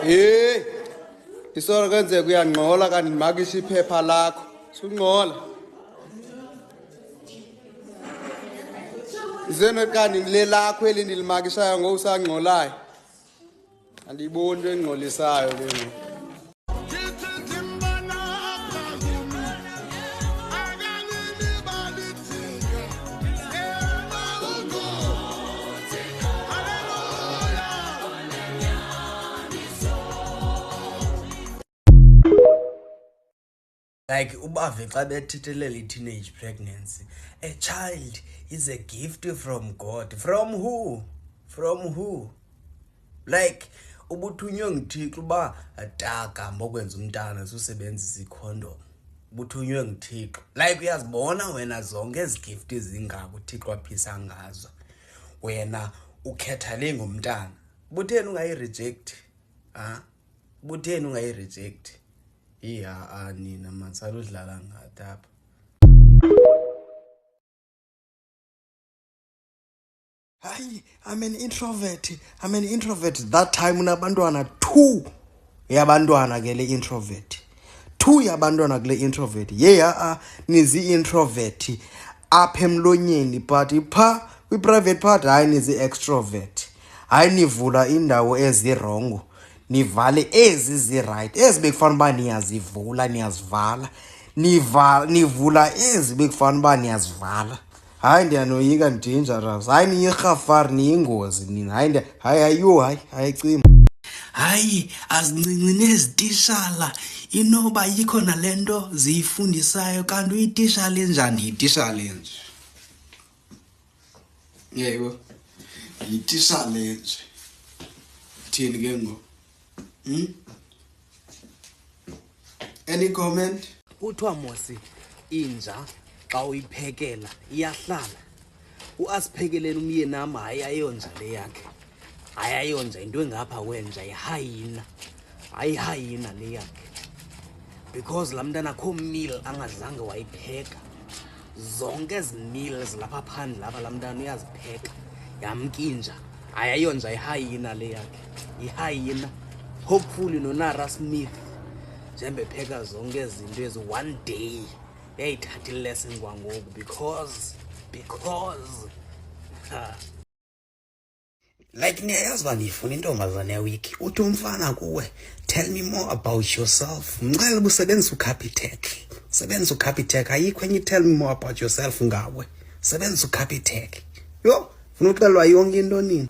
Hey, isoro kwenzeka uyangqola kanti ndimakisha iphepha lakho. Sungqola. Izeno kanti le lakho eli ndilimakishayo ngosangqolayo. Andiboni into engqolisayo le. Like ubave xa bethethelela i-teenage pregnancy. A child is a gift from God. From who? From who? Like ubuthunywe nguThixo uba ataka mbokwenza umntana susebenzisa ikhondom. Ubuthunywe nguThixo. Like uyazibona wena zonke ezi gift ezingaka uThixo aphisa ngazo. Wena ukhetha le ngomntana. Butheni ungayireject? Butheni ungayireject? Iya nina matsalo udlala ngathi apha. Hayi, I'm an introvert. That time unabantwana 2 yabantwana ke le introvert. 2 yabantwana kule introvert. Nizi introvert apha emlonyeni but pha kwi-private part hayi nizi extrovert. Hayi nivula indawo ezi-wrong. Nivale ezi zi-right. Ezi bekufanele uba niyazivula, niyazivala. Nivula ezi bekufanele uba niyazivala. Hayi ndiyanoyika dangerous. Hayi niyirhafari niyingozi nina. Hayi cima. Hayi azincinci nezitishala. Inoba ikhona lento ziyifundisayo kanti uyitishala enjani yitishala enje. Yebo. Yitishala enje. Thini ke ngo? Any comment? Kuthiwa mosi inja xa uyiphekela iyahlala. Uasiphekelele umyeni nama hayi ayonja le yakhe. Hayi ayonja into engapha kwenja ihayina. Hayi hayina le yakhe. Because la mntana akho meal angazange wayipheka. Zonke ezi meals lapha phandle lapha la mntana uyazipheka. Yamkinja. Hayi ayonja ihayina le yakhe. Ihayina. Hopefully Nara Smith njembe pheka zonke izinto ezi one day yayithatha lesson kwangoku because like niyayazi uba ndiyifuna intombazane yewiki uthi umfana kuwe tell me more about yourself mxelela uba usebenzisa uCapitec ayikho enye tell me more about yourself ngawe sebenzisa uCapitec yo funa uxelwa yonke into nini